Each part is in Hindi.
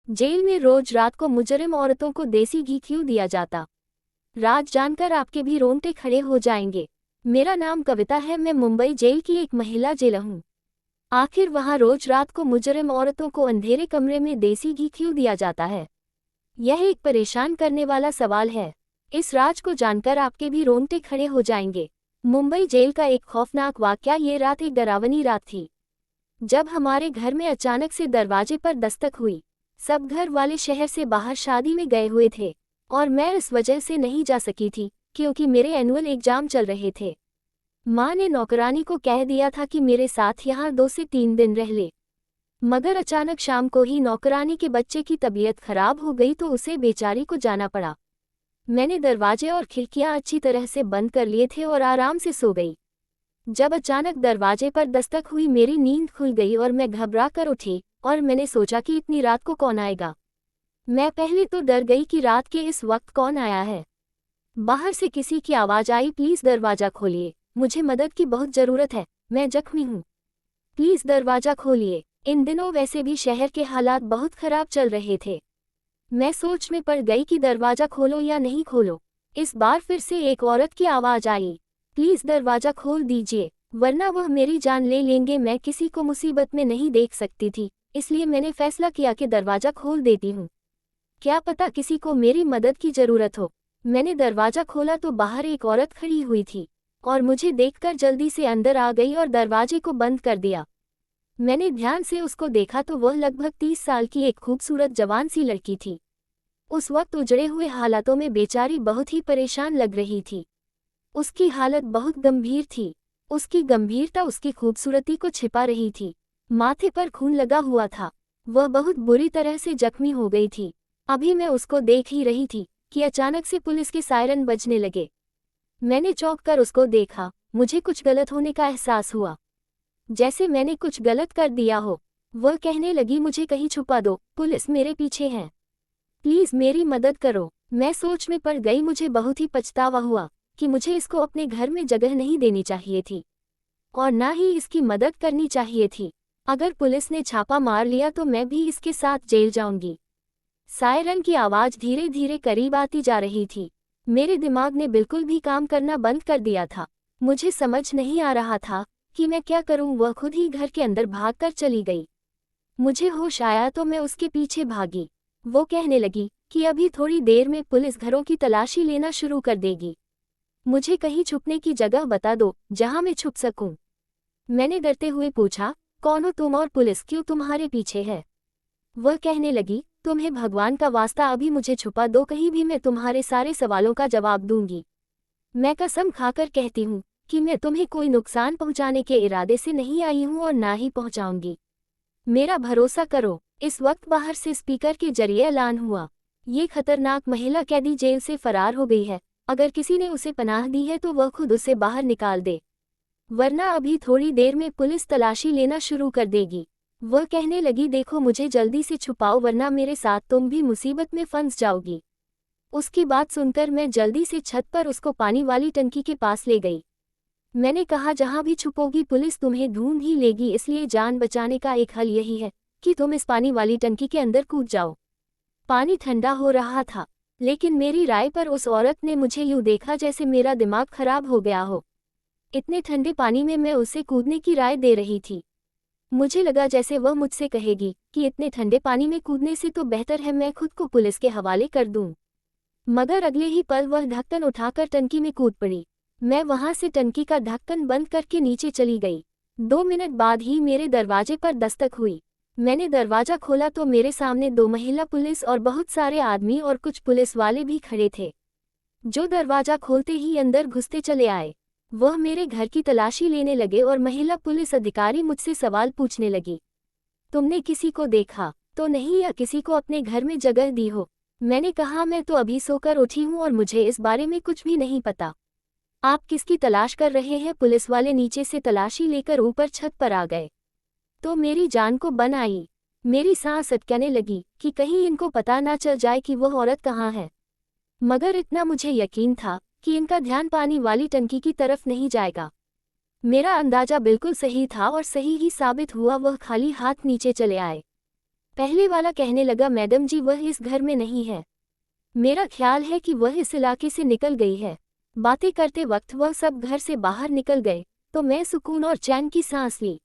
जेल में रोज रात को मुजरिम औरतों को देसी घी क्यों दिया जाता? राज जानकर आपके भी रोंगटे खड़े हो जाएंगे। मेरा नाम कविता है, मैं मुंबई जेल की एक महिला जेलर हूँ। आखिर वहाँ रोज रात को मुजरिम औरतों को अंधेरे कमरे में देसी घी क्यों दिया जाता है? यह एक परेशान करने वाला सवाल है। इस राज को जानकर आपके भी रोंगटे खड़े हो जाएंगे। मुंबई जेल का एक खौफनाक वाकया। ये रात एक डरावनी रात थी, जब हमारे घर में अचानक से दरवाजे पर दस्तक हुई। सब घर वाले शहर से बाहर शादी में गए हुए थे और मैं इस वजह से नहीं जा सकी थी क्योंकि मेरे एनुअल एग्जाम चल रहे थे। माँ ने नौकरानी को कह दिया था कि मेरे साथ यहाँ 2 से 3 दिन रह ले, मगर अचानक शाम को ही नौकरानी के बच्चे की तबीयत खराब हो गई तो उसे बेचारी को जाना पड़ा। मैंने दरवाजे और खिड़कियां अच्छी तरह से बंद कर लिए थे और आराम से सो गई। जब अचानक दरवाजे पर दस्तक हुई, मेरी नींद खुल गई और मैं घबरा कर उठी और मैंने सोचा कि इतनी रात को कौन आएगा। मैं पहले तो डर गई कि रात के इस वक्त कौन आया है। बाहर से किसी की आवाज़ आई, प्लीज़ दरवाज़ा खोलिए, मुझे मदद की बहुत ज़रूरत है, मैं जख्मी हूँ, प्लीज़ दरवाज़ा खोलिए। इन दिनों वैसे भी शहर के हालात बहुत ख़राब चल रहे थे। मैं सोच में पड़ गई कि दरवाज़ा खोलो या नहीं खोलो। इस बार फिर से एक औरत की आवाज़ आई, प्लीज़ दरवाज़ा खोल दीजिए, वरना वह मेरी जान ले लेंगे। मैं किसी को मुसीबत में नहीं देख सकती थी, इसलिए मैंने फैसला किया कि दरवाज़ा खोल देती हूँ। क्या पता किसी को मेरी मदद की ज़रूरत हो। मैंने दरवाज़ा खोला तो बाहर एक औरत खड़ी हुई थी और मुझे देखकर जल्दी से अंदर आ गई और दरवाजे को बंद कर दिया। मैंने ध्यान से उसको देखा तो वह लगभग 30 साल की एक खूबसूरत जवान सी लड़की थी। उस वक्त उजड़े हुए हालातों में बेचारी बहुत ही परेशान लग रही थी। उसकी हालत बहुत गंभीर थी। उसकी गंभीरता उसकी खूबसूरती को छिपा रही थी। माथे पर खून लगा हुआ था, वह बहुत बुरी तरह से जख्मी हो गई थी। अभी मैं उसको देख ही रही थी कि अचानक से पुलिस के सायरन बजने लगे। मैंने चौंक कर उसको देखा, मुझे कुछ गलत होने का एहसास हुआ, जैसे मैंने कुछ गलत कर दिया हो। वह कहने लगी, मुझे कहीं छुपा दो, पुलिस मेरे पीछे है, प्लीज़ मेरी मदद करो। मैं सोच में पड़ गई। मुझे बहुत ही पछतावा हुआ कि मुझे इसको अपने घर में जगह नहीं देनी चाहिए थी और ना ही इसकी मदद करनी चाहिए थी। अगर पुलिस ने छापा मार लिया तो मैं भी इसके साथ जेल जाऊंगी। सायरन की आवाज़ धीरे धीरे करीब आती जा रही थी। मेरे दिमाग ने बिल्कुल भी काम करना बंद कर दिया था। मुझे समझ नहीं आ रहा था कि मैं क्या करूं। वह खुद ही घर के अंदर भागकर चली गई। मुझे होश आया तो मैं उसके पीछे भागी। वो कहने लगी कि अभी थोड़ी देर में पुलिस घरों की तलाशी लेना शुरू कर देगी, मुझे कहीं छुपने की जगह बता दो जहां मैं छुप सकूं। मैंने डरते हुए पूछा, कौन हो तुम और पुलिस क्यों तुम्हारे पीछे है? वह कहने लगी, तुम्हें भगवान का वास्ता अभी मुझे छुपा दो, कहीं भी मैं तुम्हारे सारे सवालों का जवाब दूंगी। मैं कसम खाकर कहती हूँ कि मैं तुम्हें कोई नुकसान पहुँचाने के इरादे से नहीं आई हूँ और ना ही पहुँचाऊंगी। मेरा भरोसा करो। इस वक्त बाहर से स्पीकर के जरिए ऐलान हुआ, ये खतरनाक महिला कैदी जेल से फरार हो गई है। अगर किसी ने उसे पनाह दी है तो वह खुद उसे बाहर निकाल दे, वरना अभी थोड़ी देर में पुलिस तलाशी लेना शुरू कर देगी। वह कहने लगी, देखो मुझे जल्दी से छुपाओ वरना मेरे साथ तुम भी मुसीबत में फंस जाओगी। उसकी बात सुनकर मैं जल्दी से छत पर उसको पानी वाली टंकी के पास ले गई। मैंने कहा, जहां भी छुपोगी पुलिस तुम्हें ढूंढ ही लेगी, इसलिए जान बचाने का एक हल यही है कि तुम इस पानी वाली टंकी के अंदर कूद जाओ। पानी ठंडा हो रहा था, लेकिन मेरी राय पर उस औरत ने मुझे यूं देखा जैसे मेरा दिमाग खराब हो गया हो। इतने ठंडे पानी में मैं उसे कूदने की राय दे रही थी। मुझे लगा जैसे वह मुझसे कहेगी कि इतने ठंडे पानी में कूदने से तो बेहतर है मैं खुद को पुलिस के हवाले कर दूं। मगर अगले ही पल वह ढक्कन उठाकर टंकी में कूद पड़ी। मैं वहां से टंकी का ढक्कन बंद करके नीचे चली गई। 2 मिनट बाद ही मेरे दरवाजे पर दस्तक हुई। मैंने दरवाजा खोला तो मेरे सामने 2 महिला पुलिस और बहुत सारे आदमी और कुछ पुलिस वाले भी खड़े थे, जो दरवाजा खोलते ही अंदर घुसते चले आए। वह मेरे घर की तलाशी लेने लगे और महिला पुलिस अधिकारी मुझसे सवाल पूछने लगी, तुमने किसी को देखा तो नहीं या किसी को अपने घर में जगह दी हो? मैंने कहा, मैं तो अभी सोकर उठी हूँ और मुझे इस बारे में कुछ भी नहीं पता। आप किसकी तलाश कर रहे हैं? पुलिस वाले नीचे से तलाशी लेकर ऊपर छत पर आ गए तो मेरी जान को बन आई। मेरी सांस अटकने लगी कि कहीं इनको पता ना चल जाए कि वह औरत कहाँ है। मगर इतना मुझे यकीन था कि इनका ध्यान पानी वाली टंकी की तरफ नहीं जाएगा। मेरा अंदाजा बिल्कुल सही था और सही ही साबित हुआ। वह खाली हाथ नीचे चले आए। पहले वाला कहने लगा, मैडम जी वह इस घर में नहीं है। मेरा ख्याल है कि वह इस इलाके से निकल गई है। बातें करते वक्त वह सब घर से बाहर निकल गए तो मैं सुकून और चैन की सांस ली।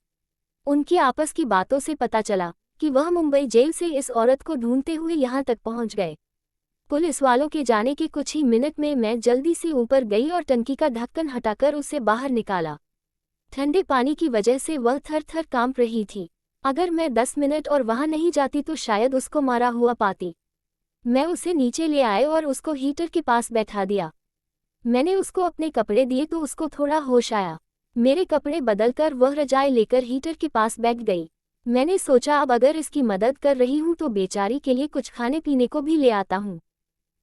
उनकी आपस की बातों से पता चला कि वह मुंबई जेल से इस औरत को ढूंढते हुए यहाँ तक पहुँच गए। पुलिस वालों के जाने के कुछ ही मिनट में मैं जल्दी से ऊपर गई और टंकी का ढक्कन हटाकर उसे बाहर निकाला। ठंडे पानी की वजह से वह थर थर कांप रही थी। अगर मैं 10 मिनट और वहां नहीं जाती तो शायद उसको मारा हुआ पाती। मैं उसे नीचे ले आए और उसको हीटर के पास बैठा दिया। मैंने उसको अपने कपड़े दिए तो उसको थोड़ा होश आया। मेरे कपड़े बदलकर वह रजाई लेकर हीटर के पास बैठ गई। मैंने सोचा अब अगर इसकी मदद कर रही हूँ तो बेचारी के लिए कुछ खाने पीने को भी ले आता हूँ।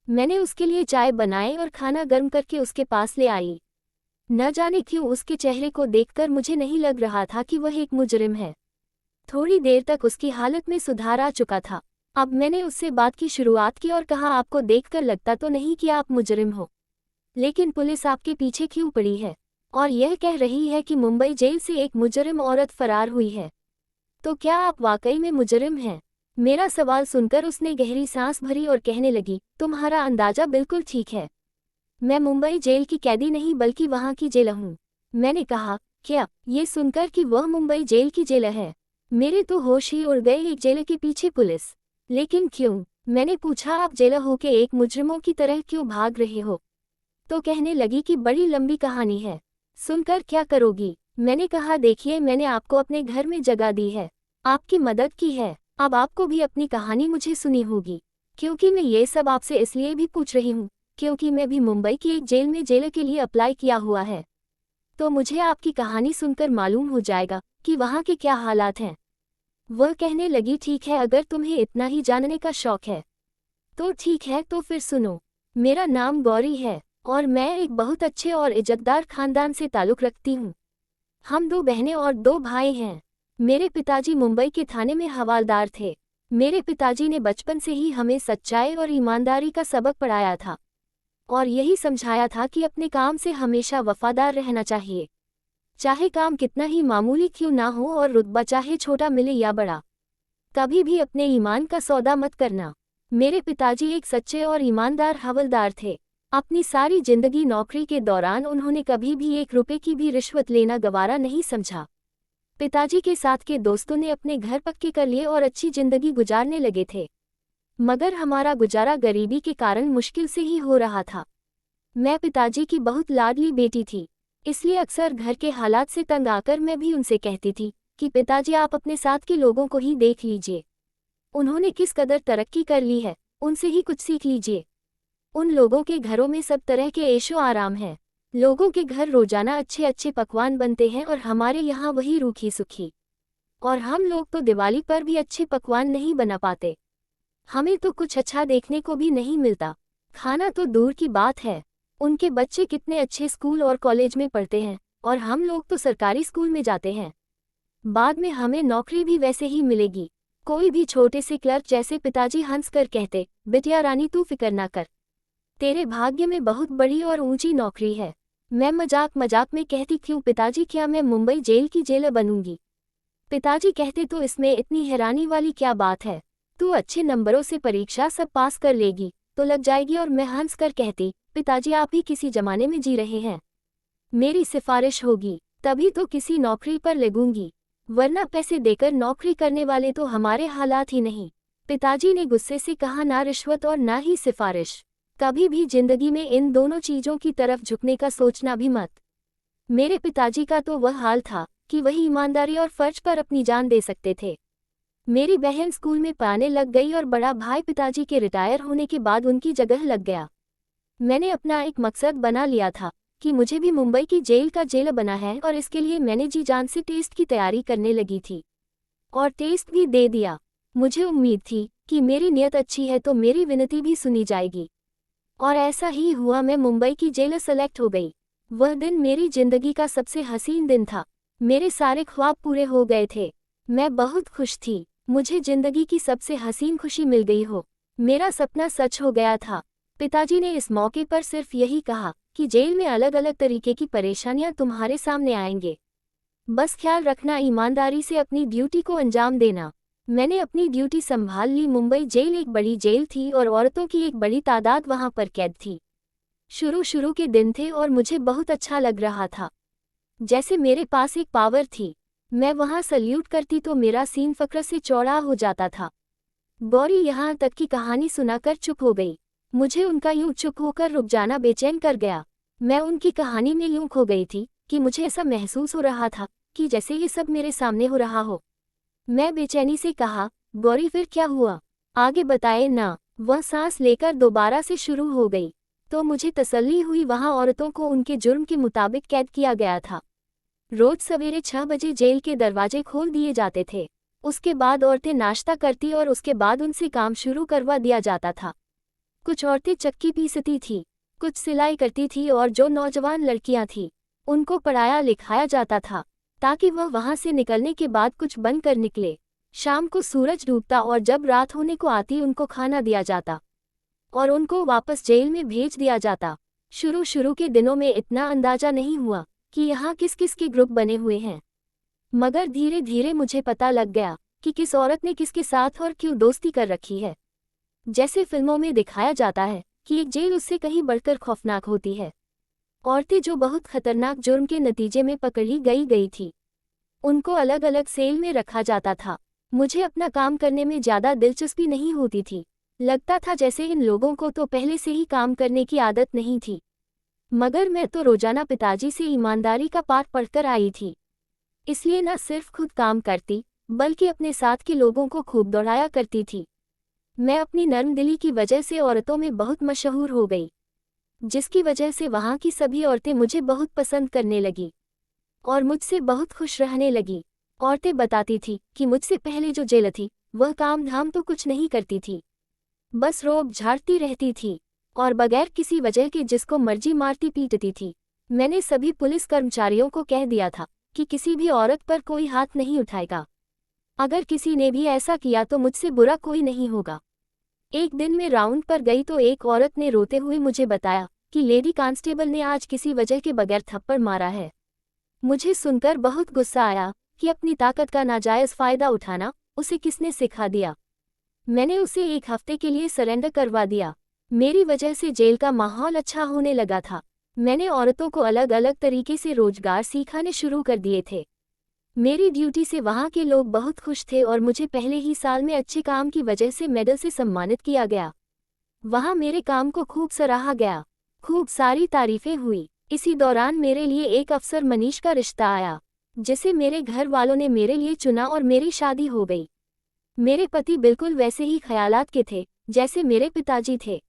मैंने उसके लिए चाय बनाई और खाना गर्म करके उसके पास ले आई। न जाने क्यों उसके चेहरे को देखकर मुझे नहीं लग रहा था कि वह एक मुजरिम है। थोड़ी देर तक उसकी हालत में सुधार आ चुका था। अब मैंने उससे बात की शुरुआत की और कहा, आपको देखकर लगता तो नहीं कि आप मुजरिम हो, लेकिन पुलिस आपके पीछे क्यों पड़ी है और यह कह रही है कि मुंबई जेल से एक मुजरिम औरत फरार हुई है, तो क्या आप वाकई में मुजरिम हैं? मेरा सवाल सुनकर उसने गहरी सांस भरी और कहने लगी, तुम्हारा अंदाजा बिल्कुल ठीक है। मैं मुंबई जेल की कैदी नहीं बल्कि वहां की जेलर हूँ। मैंने कहा, क्या? ये सुनकर कि वह मुंबई जेल की जेलर है, मेरे तो होश ही उड़ गए। एक जेलर के पीछे पुलिस? लेकिन क्यों? मैंने पूछा, आप जेलर हो के एक मुजरिमों की तरह क्यों भाग रहे हो? तो कहने लगी कि बड़ी लंबी कहानी है, सुनकर क्या करोगी? मैंने कहा, देखिए मैंने आपको अपने घर में जगह दी है, आपकी मदद की है, अब आपको भी अपनी कहानी मुझे सुनी होगी। क्योंकि मैं ये सब आपसे इसलिए भी पूछ रही हूँ क्योंकि मैं भी मुंबई की एक जेल में जेलर के लिए अप्लाई किया हुआ है, तो मुझे आपकी कहानी सुनकर मालूम हो जाएगा कि वहाँ के क्या हालात हैं। वह कहने लगी, ठीक है, अगर तुम्हें इतना ही जानने का शौक है तो ठीक है, तो फिर सुनो। मेरा नाम गौरी है और मैं एक बहुत अच्छे और इज्जतदार खानदान से ताल्लुक़ रखती हूँ। हम 2 बहनें और 2 भाई हैं। मेरे पिताजी मुंबई के थाने में हवालदार थे। मेरे पिताजी ने बचपन से ही हमें सच्चाई और ईमानदारी का सबक पढ़ाया था और यही समझाया था कि अपने काम से हमेशा वफादार रहना चाहिए, चाहे काम कितना ही मामूली क्यों ना हो और रुतबा चाहे छोटा मिले या बड़ा। कभी भी अपने ईमान का सौदा मत करना। मेरे पिताजी एक सच्चे और ईमानदार हवलदार थे। अपनी सारी जिंदगी नौकरी के दौरान उन्होंने कभी भी 1 रुपए की भी रिश्वत लेना गवारा नहीं समझा। पिताजी के साथ के दोस्तों ने अपने घर पक्के कर लिए और अच्छी जिंदगी गुजारने लगे थे, मगर हमारा गुजारा गरीबी के कारण मुश्किल से ही हो रहा था। मैं पिताजी की बहुत लाडली बेटी थी, इसलिए अक्सर घर के हालात से तंग आकर मैं भी उनसे कहती थी कि पिताजी आप अपने साथ के लोगों को ही देख लीजिए, उन्होंने किस कदर तरक्की कर ली है, उनसे ही कुछ सीख लीजिए। उन लोगों के घरों में सब तरह के ऐशो आराम है। लोगों के घर रोजाना अच्छे अच्छे पकवान बनते हैं और हमारे यहाँ वही रूखी सुखी, और हम लोग तो दिवाली पर भी अच्छे पकवान नहीं बना पाते। हमें तो कुछ अच्छा देखने को भी नहीं मिलता। खाना तो दूर की बात है। उनके बच्चे कितने अच्छे स्कूल और कॉलेज में पढ़ते हैं और हम लोग तो सरकारी स्कूल में जाते हैं। बाद में हमें नौकरी भी वैसे ही मिलेगी, कोई भी छोटे से क्लर्क जैसे। पिताजी हंस कर कहते, बिटिया रानी तू फिक्र ना कर, तेरे भाग्य में बहुत बड़ी और ऊंची नौकरी है। मैं मजाक मजाक में कहती, क्यों पिताजी, क्या मैं मुंबई जेल की जेलर बनूंगी? पिताजी कहते, तो इसमें इतनी हैरानी वाली क्या बात है, तू अच्छे नंबरों से परीक्षा सब पास कर लेगी तो लग जाएगी। और मैं हंस कर कहती, पिताजी आप ही किसी जमाने में जी रहे हैं, मेरी सिफारिश होगी तभी तो किसी नौकरी पर लगूंगी, वरना पैसे देकर नौकरी करने वाले तो हमारे हालात ही नहीं। पिताजी ने गुस्से से कहा, ना रिश्वत और ना ही सिफारिश, कभी भी जिंदगी में इन दोनों चीजों की तरफ झुकने का सोचना भी मत। मेरे पिताजी का तो वह हाल था कि वही ईमानदारी और फर्ज पर अपनी जान दे सकते थे। मेरी बहन स्कूल में पढ़ाने लग गई और बड़ा भाई पिताजी के रिटायर होने के बाद उनकी जगह लग गया। मैंने अपना एक मकसद बना लिया था कि मुझे भी मुंबई की जेल का जेलर बना है और इसके लिए मैंने जी जान से टेस्ट की तैयारी करने लगी थी और टेस्ट भी दे दिया। मुझे उम्मीद थी कि मेरी नीयत अच्छी है तो मेरी विनती भी सुनी जाएगी, और ऐसा ही हुआ। मैं मुंबई की जेलर सेलेक्ट हो गई। वह दिन मेरी जिंदगी का सबसे हसीन दिन था। मेरे सारे ख्वाब पूरे हो गए थे। मैं बहुत खुश थी। मुझे जिंदगी की सबसे हसीन खुशी मिल गई हो। मेरा सपना सच हो गया था। पिताजी ने इस मौके पर सिर्फ यही कहा कि जेल में अलग अलग तरीके की परेशानियां तुम्हारे सामने आएंगे, बस ख्याल रखना ईमानदारी से अपनी ड्यूटी को अंजाम देना। मैंने अपनी ड्यूटी संभाल ली। मुंबई जेल एक बड़ी जेल थी और औरतों की एक बड़ी तादाद वहां पर कैद थी। शुरू के दिन थे और मुझे बहुत अच्छा लग रहा था, जैसे मेरे पास एक पावर थी। मैं वहां सल्यूट करती तो मेरा सीन फक्र से चौड़ा हो जाता था। गौरी यहाँ तक की कहानी सुनाकर चुप हो गई। मुझे उनका यूं चुप होकर रुक जाना बेचैन कर गया। मैं उनकी कहानी में यूं खो गई थी कि मुझे ऐसा महसूस हो रहा था कि जैसे ये सब मेरे सामने हो रहा हो। मैं बेचैनी से कहा, गौरी फिर क्या हुआ, आगे बताए ना। वह सांस लेकर दोबारा से शुरू हो गई। तो मुझे तसल्ली हुई, वहां औरतों को उनके जुर्म के मुताबिक कैद किया गया था। रोज सवेरे 6 बजे जेल के दरवाजे खोल दिए जाते थे। उसके बाद औरतें नाश्ता करती और उसके बाद उनसे काम शुरू करवा दिया जाता था। कुछ औरतें चक्की पीसती थी, कुछ सिलाई करती थी और जो नौजवान लड़कियां थीं उनको पढ़ाया लिखाया जाता था ताकि वह वहां से निकलने के बाद कुछ बनकर निकले। शाम को सूरज डूबता और जब रात होने को आती उनको खाना दिया जाता और उनको वापस जेल में भेज दिया जाता। शुरू के दिनों में इतना अंदाजा नहीं हुआ कि यहाँ किस किस के ग्रुप बने हुए हैं, मगर धीरे धीरे मुझे पता लग गया कि किस औरत ने किसके साथ और क्यों दोस्ती कर रखी है। जैसे फिल्मों में दिखाया जाता है कि एक जेल उससे कहीं बढ़कर खौफनाक होती है। औरतें जो बहुत खतरनाक जुर्म के नतीजे में पकड़ी गई थी, उनको अलग अलग सेल में रखा जाता था। मुझे अपना काम करने में ज़्यादा दिलचस्पी नहीं होती थी। लगता था जैसे इन लोगों को तो पहले से ही काम करने की आदत नहीं थी, मगर मैं तो रोजाना पिताजी से ईमानदारी का पाठ पढ़कर आई थी। इसलिए न सिर्फ खुद काम करती बल्कि अपने साथ के लोगों को खूब दौड़ाया करती थी। मैं अपनी नर्मदिली की वजह से औरतों में बहुत मशहूर हो गई, जिसकी वजह से वहाँ की सभी औरतें मुझे बहुत पसंद करने लगी और मुझसे बहुत खुश रहने लगी। औरतें बताती थी कि मुझसे पहले जो जेलर थी वह काम धाम तो कुछ नहीं करती थी, बस रोब झाड़ती रहती थी और बगैर किसी वजह के जिसको मर्जी मारती पीटती थी। मैंने सभी पुलिस कर्मचारियों को कह दिया था कि किसी भी औरत पर कोई हाथ नहीं उठाएगा। अगर किसी ने भी ऐसा किया तो मुझसे बुरा कोई नहीं होगा। एक दिन मैं राउंड पर गई तो एक औरत ने रोते हुए मुझे बताया कि लेडी कांस्टेबल ने आज किसी वजह के बगैर थप्पड़ मारा है। मुझे सुनकर बहुत गुस्सा आया कि अपनी ताकत का नाजायज़ फ़ायदा उठाना उसे किसने सिखा दिया। मैंने उसे 1 हफ्ते के लिए सरेंडर करवा दिया। मेरी वजह से जेल का माहौल अच्छा होने लगा था। मैंने औरतों को अलग अलग तरीके से रोजगार सिखाने शुरू कर दिए थे। मेरी ड्यूटी से वहाँ के लोग बहुत खुश थे और मुझे पहले ही साल में अच्छे काम की वजह से मेडल से सम्मानित किया गया। वहाँ मेरे काम को खूब सराहा गया, खूब सारी तारीफें हुई। इसी दौरान मेरे लिए एक अफसर मनीष का रिश्ता आया, जिसे मेरे घर वालों ने मेरे लिए चुना और मेरी शादी हो गई। मेरे पति बिल्कुल वैसे ही ख्यालात के थे जैसे मेरे पिताजी थे,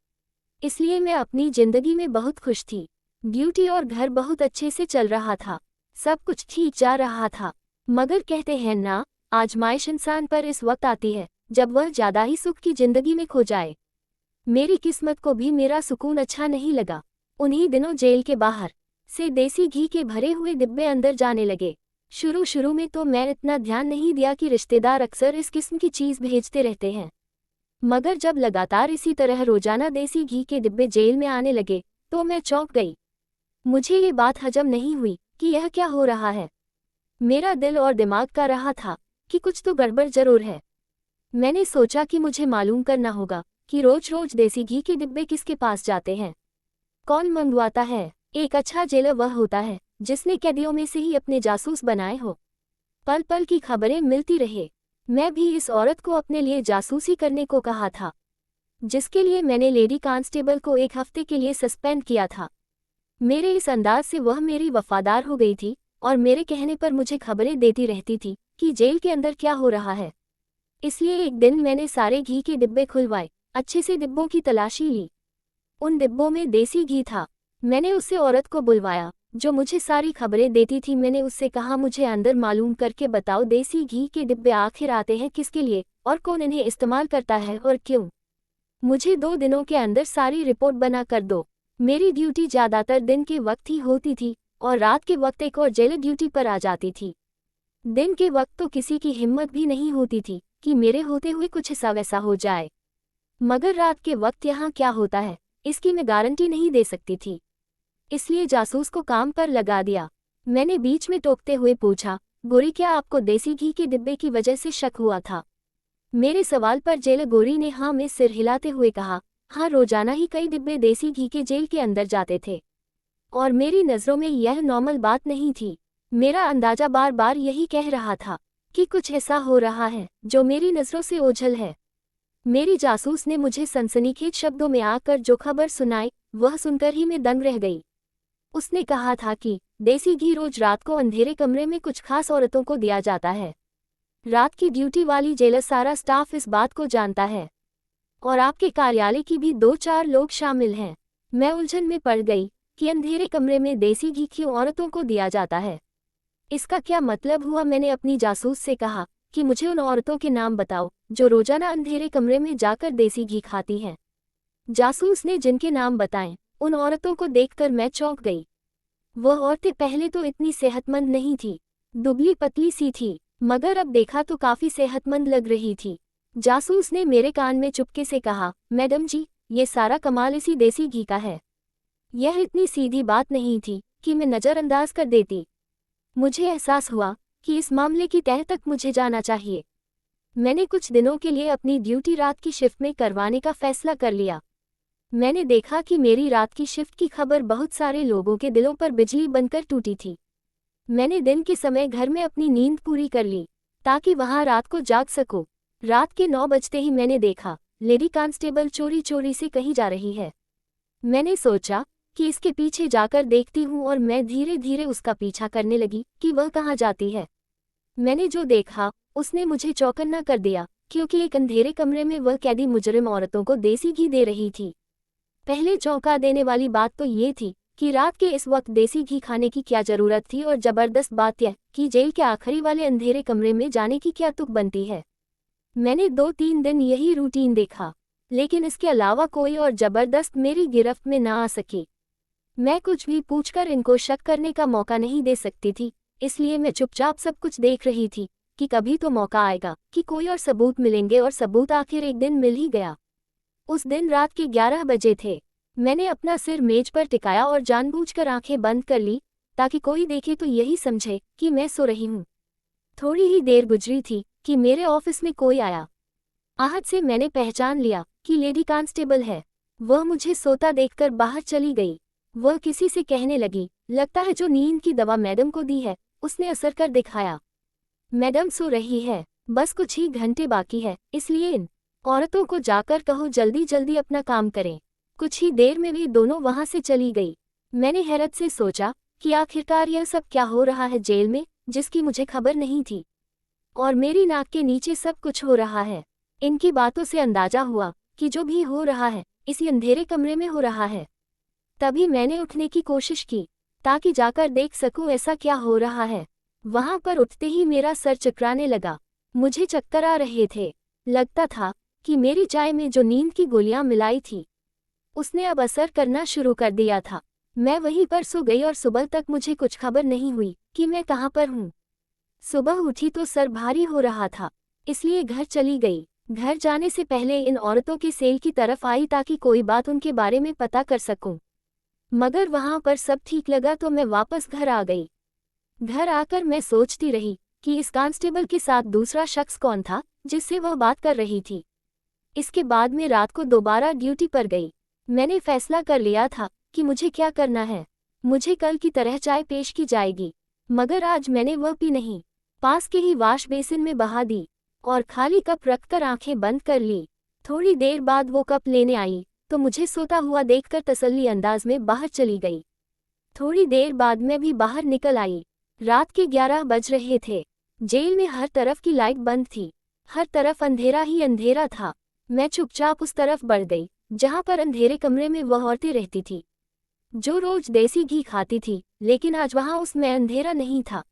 इसलिए मैं अपनी जिंदगी में बहुत खुश थी। ड्यूटी और घर बहुत अच्छे से चल रहा था, सब कुछ ठीक जा रहा था। मगर कहते हैं ना, आजमाइश इंसान पर इस वक्त आती है जब वह ज़्यादा ही सुख की जिंदगी में खो जाए। मेरी किस्मत को भी मेरा सुकून अच्छा नहीं लगा। उन्हीं दिनों जेल के बाहर से देसी घी के भरे हुए डिब्बे अंदर जाने लगे। शुरू में तो मैं इतना ध्यान नहीं दिया कि रिश्तेदार अक्सर इस किस्म की चीज़ भेजते रहते हैं, मगर जब लगातार इसी तरह रोजाना देसी घी के डिब्बे जेल में आने लगे तो मैं चौंक गई। मुझे ये बात हजम नहीं हुई कि यह क्या हो रहा है। मेरा दिल और दिमाग का रहा था कि कुछ तो गड़बड़ जरूर है। मैंने सोचा कि मुझे मालूम करना होगा कि रोज रोज देसी घी के डिब्बे किसके पास जाते हैं, कौन मंगवाता है। एक अच्छा जेलर वह होता है जिसने कैदियों में से ही अपने जासूस बनाए हो, पल पल की खबरें मिलती रहे। मैं भी इस औरत को अपने लिए जासूसी करने को कहा था, जिसके लिए मैंने लेडी कांस्टेबल को 1 हफ्ते के लिए सस्पेंड किया था। मेरे इस अंदाज से वह मेरी वफादार हो गई थी और मेरे कहने पर मुझे खबरें देती रहती थी कि जेल के अंदर क्या हो रहा है। इसलिए एक दिन मैंने सारे घी के डिब्बे खुलवाए, अच्छे से डिब्बों की तलाशी ली। उन डिब्बों में देसी घी था। मैंने उससे औरत को बुलवाया जो मुझे सारी खबरें देती थी। मैंने उससे कहा, मुझे अंदर मालूम करके बताओ देसी घी के डिब्बे आखिर आते हैं किसके लिए और कौन इन्हें इस्तेमाल करता है और क्यों। मुझे 2 दिनों के अंदर सारी रिपोर्ट बना कर दो। मेरी ड्यूटी ज़्यादातर दिन के वक्त ही होती थी और रात के वक्त एक और जेलर ड्यूटी पर आ जाती थी। दिन के वक्त तो किसी की हिम्मत भी नहीं होती थी कि मेरे होते हुए कुछ ऐसा वैसा हो जाए, मगर रात के वक्त यहाँ क्या होता है इसकी मैं गारंटी नहीं दे सकती थी। इसलिए जासूस को काम पर लगा दिया। मैंने बीच में टोकते हुए पूछा, गोरी क्या आपको देसी घी के डिब्बे की वजह से शक हुआ था? मेरे सवाल पर जेलर गोरी ने हाँ में सिर हिलाते हुए कहा, हाँ, रोजाना ही कई डिब्बे देसी घी के जेल के अंदर जाते थे और मेरी नज़रों में यह नॉर्मल बात नहीं थी। मेरा अंदाजा बार बार यही कह रहा था कि कुछ ऐसा हो रहा है जो मेरी नज़रों से ओझल है। मेरी जासूस ने मुझे सनसनीखेज शब्दों में आकर जो खबर सुनाई, वह सुनकर ही मैं दंग रह गई। उसने कहा था कि देसी घी रोज रात को अंधेरे कमरे में कुछ खास औरतों को दिया जाता है। रात की ड्यूटी वाली जेलर सारा स्टाफ इस बात को जानता है और आपके कार्यालय की भी 2-4 लोग शामिल हैं। मैं उलझन में पड़ गई कि अंधेरे कमरे में देसी घी क्यों औरतों को दिया जाता है। इसका क्या मतलब हुआ? मैंने अपनी जासूस से कहा कि मुझे उन औरतों के नाम बताओ जो रोजाना अंधेरे कमरे में जाकर देसी घी खाती हैं। जासूस ने जिनके नाम बताएं, उन औरतों को देखकर मैं चौंक गई। वह औरतें पहले तो इतनी सेहतमंद नहीं थी, दुबली पतली सी थी, मगर अब देखा तो काफी सेहतमंद लग रही थी। जासूस ने मेरे कान में चुपके से कहा, मैडम जी, ये सारा कमाल इसी देसी घी का है। यह इतनी सीधी बात नहीं थी कि मैं नज़रअंदाज कर देती। मुझे एहसास हुआ कि इस मामले की तह तक मुझे जाना चाहिए। मैंने कुछ दिनों के लिए अपनी ड्यूटी रात की शिफ्ट में करवाने का फैसला कर लिया। मैंने देखा कि मेरी रात की शिफ्ट की खबर बहुत सारे लोगों के दिलों पर बिजली बनकर टूटी थी। मैंने दिन के समय घर में अपनी नींद पूरी कर ली ताकि वहां रात को जाग सकूं। रात के 9 बजते ही मैंने देखा लेडी कांस्टेबल चोरी चोरी से कहीं जा रही है। मैंने सोचा कि इसके पीछे जाकर देखती हूँ और मैं धीरे धीरे उसका पीछा करने लगी कि वह कहाँ जाती है। मैंने जो देखा उसने मुझे चौकन्ना कर दिया, क्योंकि एक अंधेरे कमरे में वह कैदी मुजरिम औरतों को देसी घी दे रही थी। पहले चौंका देने वाली बात तो ये थी कि रात के इस वक्त देसी घी खाने की क्या जरूरत थी, और जबरदस्त बात यह कि जेल के आखिरी वाले अंधेरे कमरे में जाने की क्या तुक बनती है। मैंने 2-3 दिन यही रूटीन देखा, लेकिन इसके अलावा कोई और जबरदस्त मेरी गिरफ्त में ना आ सकी। मैं कुछ भी पूछकर इनको शक करने का मौका नहीं दे सकती थी, इसलिए मैं चुपचाप सब कुछ देख रही थी कि कभी तो मौका आएगा कि कोई और सबूत मिलेंगे, और सबूत आखिर एक दिन मिल ही गया। उस दिन रात के 11 बजे थे। मैंने अपना सिर मेज पर टिकाया और जानबूझकर आंखें बंद कर ली ताकि कोई देखे तो यही समझे कि मैं सो रही हूँ। थोड़ी ही देर गुजरी थी कि मेरे ऑफिस में कोई आया। आहट से मैंने पहचान लिया कि लेडी कांस्टेबल है। वह मुझे सोता देखकर बाहर चली गई। वह किसी से कहने लगी, लगता है जो नींद की दवा मैडम को दी है उसने असर कर दिखाया। मैडम सो रही है, बस कुछ ही घंटे बाकी है, इसलिए इन औरतों को जाकर कहो जल्दी जल्दी अपना काम करें। कुछ ही देर में वे दोनों वहां से चली गई। मैंने हैरत से सोचा कि आखिरकार यह सब क्या हो रहा है जेल में, जिसकी मुझे खबर नहीं थी, और मेरी नाक के नीचे सब कुछ हो रहा है। इनकी बातों से अंदाजा हुआ कि जो भी हो रहा है इसी अंधेरे कमरे में हो रहा है। तभी मैंने उठने की कोशिश की ताकि जाकर देख सकूं ऐसा क्या हो रहा है। वहां पर उठते ही मेरा सर चकराने लगा, मुझे चक्कर आ रहे थे। लगता था कि मेरी चाय में जो नींद की गोलियां मिलाई थी उसने अब असर करना शुरू कर दिया था। मैं वहीं पर सो गई और सुबह तक मुझे कुछ खबर नहीं हुई कि मैं कहाँ पर हूँ। सुबह उठी तो सर भारी हो रहा था, इसलिए घर चली गई। घर जाने से पहले इन औरतों के सेल की तरफ आई ताकि कोई बात उनके बारे में पता कर सकूं, मगर वहां पर सब ठीक लगा तो मैं वापस घर आ गई। घर आकर मैं सोचती रही कि इस कांस्टेबल के साथ दूसरा शख्स कौन था जिससे वह बात कर रही थी। इसके बाद मैं रात को दोबारा ड्यूटी पर गई। मैंने फैसला कर लिया था कि मुझे क्या करना है। मुझे कल की तरह चाय पेश की जाएगी, मगर आज मैंने वह पी नहीं, पास के ही वाश बेसिन में बहा दी और खाली कप रखकर आंखें बंद कर ली। थोड़ी देर बाद वो कप लेने आई तो मुझे सोता हुआ देखकर तसल्ली अंदाज में बाहर चली गई। थोड़ी देर बाद मैं भी बाहर निकल आई। रात के 11 बज रहे थे। जेल में हर तरफ की लाइट बंद थी, हर तरफ अंधेरा ही अंधेरा था। मैं चुपचाप उस तरफ बढ़ गई जहां पर अंधेरे कमरे में वह औरतें रहती थी जो रोज देसी घी खाती थी, लेकिन आज वहां उसमें अंधेरा नहीं था।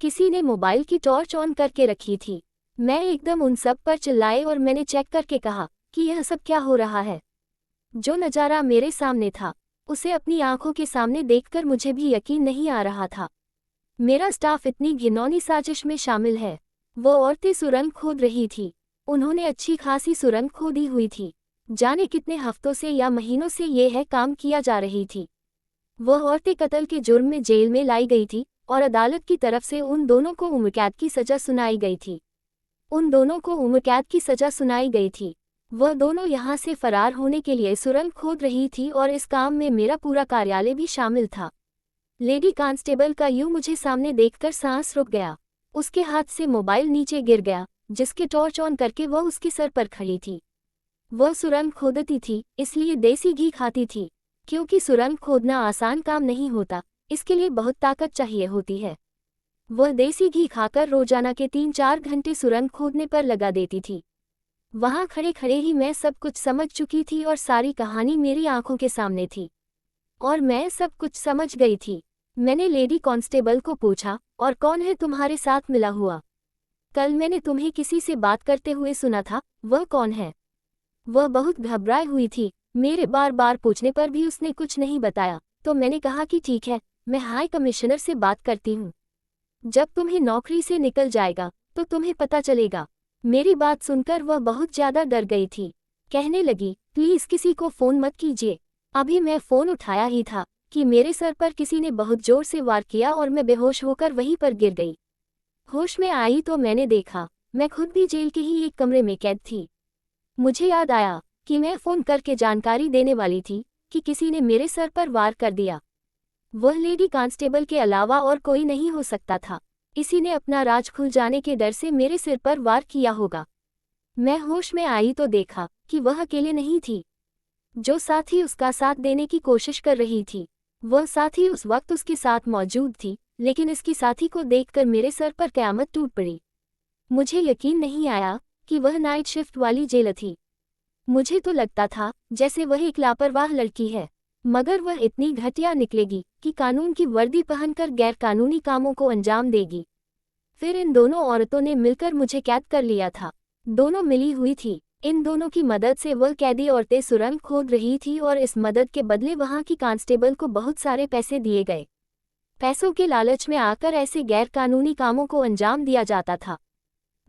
किसी ने मोबाइल की टॉर्च ऑन करके रखी थी। मैं एकदम उन सब पर चिल्लाई और मैंने चेक करके कहा कि यह सब क्या हो रहा है। जो नज़ारा मेरे सामने था उसे अपनी आंखों के सामने देखकर मुझे भी यकीन नहीं आ रहा था। मेरा स्टाफ इतनी घिनौनी साजिश में शामिल है। वो औरतें सुरंग खोद रही थी। उन्होंने अच्छी खासी सुरंग खोदी हुई थी। जाने कितने हफ्तों से या महीनों से ये है काम किया जा रही थी। वह औरतें कत्ल के जुर्म में जेल में लाई गई थी और अदालत की तरफ से उन दोनों को उम्रकैद की सजा सुनाई गई थी। उन दोनों को उम्र कैद की सजा सुनाई गई थी। वह दोनों यहाँ से फरार होने के लिए सुरंग खोद रही थी और इस काम में मेरा पूरा कार्यालय भी शामिल था। लेडी कांस्टेबल का यूं मुझे सामने देखकर सांस रुक गया। उसके हाथ से मोबाइल नीचे गिर गया, जिसके टॉर्च ऑन करके वह उसके सर पर खड़ी थी। वह सुरंग खोदती थी, इसलिए देसी घी खाती थी। क्योंकि सुरंग खोदना आसान काम नहीं होता, इसके लिए बहुत ताकत चाहिए होती है। वह देसी घी खाकर रोजाना के 3-4 घंटे सुरंग खोदने पर लगा देती थी। वहां खड़े खड़े ही मैं सब कुछ समझ चुकी थी और सारी कहानी मेरी आंखों के सामने थी और मैं सब कुछ समझ गई थी। मैंने लेडी कांस्टेबल को पूछा, और कौन है तुम्हारे साथ मिला हुआ? कल मैंने तुम्हें किसी से बात करते हुए सुना था, वह कौन है? वह बहुत घबराई हुई थी। मेरे बार बार पूछने पर भी उसने कुछ नहीं बताया, तो मैंने कहा कि ठीक है, मैं हाई कमिश्नर से बात करती हूँ। जब तुम्हें नौकरी से निकल जाएगा तो तुम्हें पता चलेगा। मेरी बात सुनकर वह बहुत ज्यादा डर गई थी। कहने लगी, प्लीज किसी को फोन मत कीजिए। अभी मैं फोन उठाया ही था कि मेरे सर पर किसी ने बहुत जोर से वार किया और मैं बेहोश होकर वहीं पर गिर गई। होश में आई तो मैंने देखा, मैं खुद भी जेल के ही एक कमरे में कैद थी। मुझे याद आया कि मैं फोन करके जानकारी देने वाली थी कि किसी ने मेरे सर पर वार कर दिया। वह लेडी कांस्टेबल के अलावा और कोई नहीं हो सकता था। इसी ने अपना राज खुल जाने के डर से मेरे सिर पर वार किया होगा। मैं होश में आई तो देखा कि वह अकेले नहीं थी। जो साथी उसका साथ देने की कोशिश कर रही थी, वह साथी उस वक्त उसके साथ मौजूद थी, लेकिन इसकी साथी को देखकर मेरे सर पर कयामत टूट पड़ी। मुझे यकीन नहीं आया कि वह नाइट शिफ्ट वाली जेलर थी। मुझे तो लगता था जैसे वह एक लापरवाह लड़की है, मगर वह इतनी घटिया निकलेगी कि कानून की वर्दी पहनकर गैर कानूनी कामों को अंजाम देगी। फिर इन दोनों औरतों ने मिलकर मुझे कैद कर लिया था। दोनों मिली हुई थी। इन दोनों की मदद से वह कैदी औरतें सुरंग खोद रही थी और इस मदद के बदले वहां की कांस्टेबल को बहुत सारे पैसे दिए गए। पैसों के लालच में आकर ऐसे गैर कानूनी कामों को अंजाम दिया जाता था।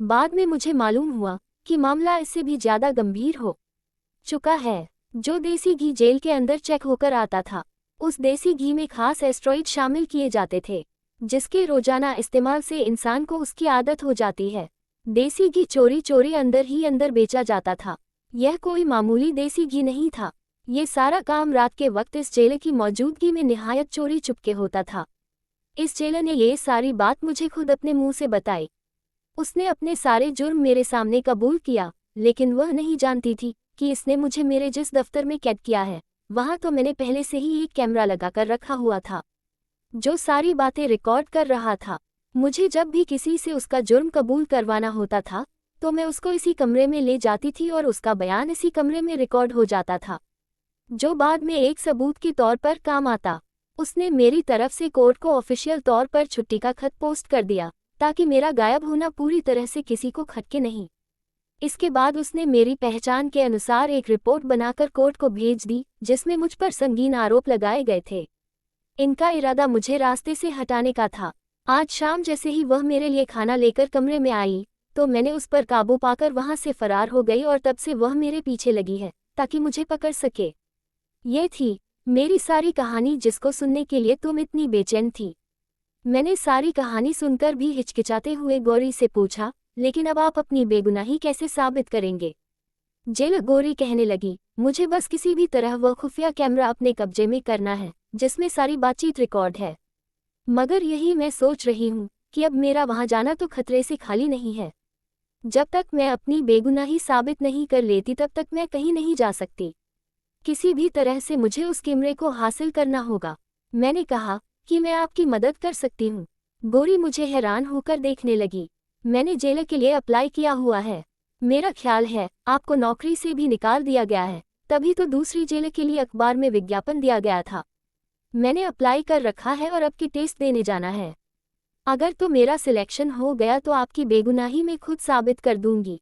बाद में मुझे मालूम हुआ कि मामला इससे भी ज्यादा गंभीर हो चुका है। जो देसी घी जेल के अंदर चेक होकर आता था, उस देसी घी में खास एस्ट्रॉइड शामिल किए जाते थे, जिसके रोजाना इस्तेमाल से इंसान को उसकी आदत हो जाती है। देसी घी चोरी चोरी अंदर ही अंदर बेचा जाता था। यह कोई मामूली देसी घी नहीं था। ये सारा काम रात के वक्त इस जेलर की मौजूदगी में निहायत चोरी चुपके होता था। इस जेलर ने ये सारी बात मुझे खुद अपने मुंह से बताई। उसने अपने सारे जुर्म मेरे सामने कबूल किया, लेकिन वह नहीं जानती थी कि इसने मुझे मेरे जिस दफ्तर में कैद किया है, वहां तो मैंने पहले से ही एक कैमरा लगाकर रखा हुआ था, जो सारी बातें रिकॉर्ड कर रहा था। मुझे जब भी किसी से उसका जुर्म कबूल करवाना होता था, तो मैं उसको इसी कमरे में ले जाती थी और उसका बयान इसी कमरे में रिकॉर्ड हो जाता था, जो बाद में एक सबूत के तौर पर काम आता। उसने मेरी तरफ से कोर्ट को ऑफिशियल तौर पर छुट्टी का खत पोस्ट कर दिया, ताकि मेरा गायब होना पूरी तरह से किसी को खटके नहीं। इसके बाद उसने मेरी पहचान के अनुसार एक रिपोर्ट बनाकर कोर्ट को भेज दी, जिसमें मुझ पर संगीन आरोप लगाए गए थे। इनका इरादा मुझे रास्ते से हटाने का था। आज शाम जैसे ही वह मेरे लिए खाना लेकर कमरे में आई, तो मैंने उस पर काबू पाकर वहां से फरार हो गई और तब से वह मेरे पीछे लगी है ताकि मुझे पकड़ सके। ये थी मेरी सारी कहानी, जिसको सुनने के लिए तुम इतनी बेचैन थी। मैंने सारी कहानी सुनकर भी हिचकिचाते हुए गौरी से पूछा, लेकिन अब आप अपनी बेगुनाही कैसे साबित करेंगे? जेलर गौरी कहने लगी, मुझे बस किसी भी तरह वह खुफिया कैमरा अपने कब्जे में करना है, जिसमें सारी बातचीत रिकॉर्ड है। मगर यही मैं सोच रही हूँ कि अब मेरा वहां जाना तो खतरे से खाली नहीं है। जब तक मैं अपनी बेगुनाही साबित नहीं कर लेती, तब तक मैं कहीं नहीं जा सकती। किसी भी तरह से मुझे उस कैमरे को हासिल करना होगा। मैंने कहा कि मैं आपकी मदद कर सकती हूँ। गौरी मुझे हैरान होकर देखने लगी। मैंने जेलर के लिए अप्लाई किया हुआ है। मेरा ख्याल है आपको नौकरी से भी निकाल दिया गया है, तभी तो दूसरी जेलर के लिए अखबार में विज्ञापन दिया गया था। मैंने अप्लाई कर रखा है और अब की टेस्ट देने जाना है। अगर तो मेरा सिलेक्शन हो गया तो आपकी बेगुनाही में खुद साबित कर दूंगी।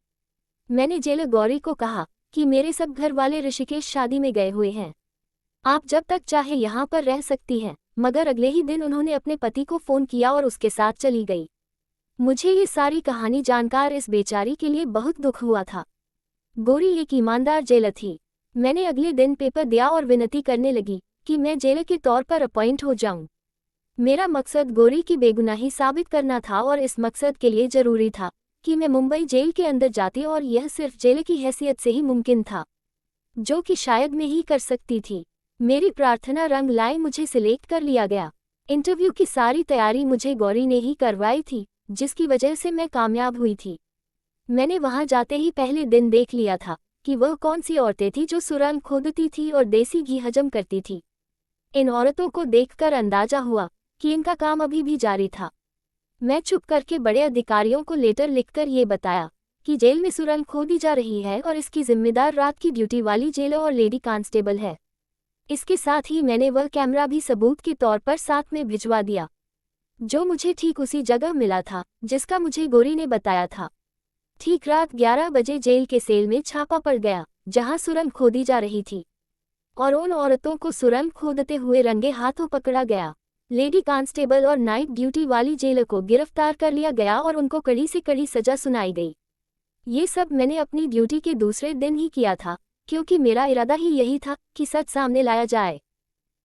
मैंने जेलर गौरी को कहा कि मेरे सब घर वाले ऋषिकेश शादी में गए हुए हैं। आप जब तक चाहे यहाँ पर रह सकती हैं। मगर अगले ही दिन उन्होंने अपने पति को फोन किया और उसके साथ चली गई। मुझे ये सारी कहानी जानकर इस बेचारी के लिए बहुत दुख हुआ था। गौरी एक ईमानदार जेलर थी। मैंने अगले दिन पेपर दिया और विनती करने लगी कि मैं जेलर के तौर पर अपॉइंट हो जाऊं। मेरा मकसद गौरी की बेगुनाही साबित करना था और इस मकसद के लिए जरूरी था कि मैं मुंबई जेल के अंदर जाती और यह सिर्फ जेल की हैसियत से ही मुमकिन था, जो कि शायद मैं ही कर सकती थी। मेरी प्रार्थना रंग लाई, मुझे सिलेक्ट कर लिया गया। इंटरव्यू की सारी तैयारी मुझे गौरी ने ही करवाई थी, जिसकी वजह से मैं कामयाब हुई थी। मैंने वहां जाते ही पहले दिन देख लिया था कि वह कौन सी औरतें थीं जो सुरंग खोदती थी और देसी घी हजम करती थी। इन औरतों को देखकर अंदाजा हुआ कि इनका काम अभी भी जारी था। मैं चुप करके बड़े अधिकारियों को लेटर लिखकर ये बताया कि जेल में सुरंग खोदी जा रही है और इसकी जिम्मेदार रात की ड्यूटी वाली जेलर और लेडी कांस्टेबल है। इसके साथ ही मैंने वह कैमरा भी सबूत के तौर पर साथ में भिजवा दिया, जो मुझे ठीक उसी जगह मिला था जिसका मुझे गौरी ने बताया था। ठीक रात 11 बजे जेल के सेल में छापा पड़ गया, जहां सुरंग खोदी जा रही थी, और उन औरतों को सुरंग खोदते हुए रंगे हाथों पकड़ा गया। लेडी कांस्टेबल और नाइट ड्यूटी वाली जेलर को गिरफ्तार कर लिया गया और उनको कड़ी से कड़ी सजा सुनाई गई। ये सब मैंने अपनी ड्यूटी के दूसरे दिन ही किया था, क्योंकि मेरा इरादा ही यही था कि सच सामने लाया जाए।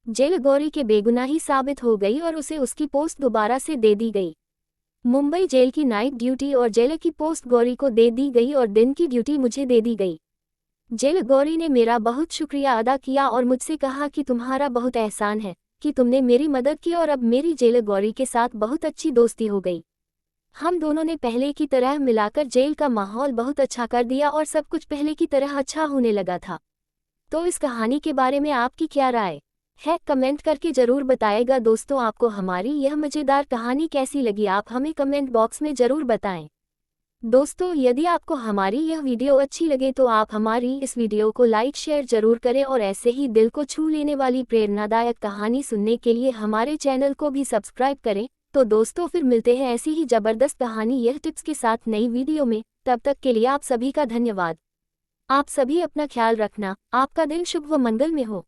जेल गौरी के बेगुनाही साबित हो गई और उसे उसकी पोस्ट दोबारा से दे दी गई। मुंबई जेल की नाइट ड्यूटी और जेलर की पोस्ट गौरी को दे दी गई और दिन की ड्यूटी मुझे दे दी गई। जेल गौरी ने मेरा बहुत शुक्रिया अदा किया और मुझसे कहा कि तुम्हारा बहुत एहसान है कि तुमने मेरी मदद की, और अब मेरी जेल गौरी के साथ बहुत अच्छी दोस्ती हो गई। हम दोनों ने पहले की तरह मिलाकर जेल का माहौल बहुत अच्छा कर दिया और सब कुछ पहले की तरह अच्छा होने लगा था। तो इस कहानी के बारे में आपकी क्या राय है, कमेंट करके ज़रूर बताएगा। दोस्तों, आपको हमारी यह मज़ेदार कहानी कैसी लगी, आप हमें कमेंट बॉक्स में ज़रूर बताएं। दोस्तों, यदि आपको हमारी यह वीडियो अच्छी लगे तो आप हमारी इस वीडियो को लाइक शेयर ज़रूर करें, और ऐसे ही दिल को छू लेने वाली प्रेरणादायक कहानी सुनने के लिए हमारे चैनल को भी सब्सक्राइब करें। तो दोस्तों, फिर मिलते हैं ऐसी ही ज़बरदस्त कहानी यह टिप्स के साथ नई वीडियो में। तब तक के लिए आप सभी का धन्यवाद। आप सभी अपना ख्याल रखना। आपका दिन शुभ व मंगल में हो।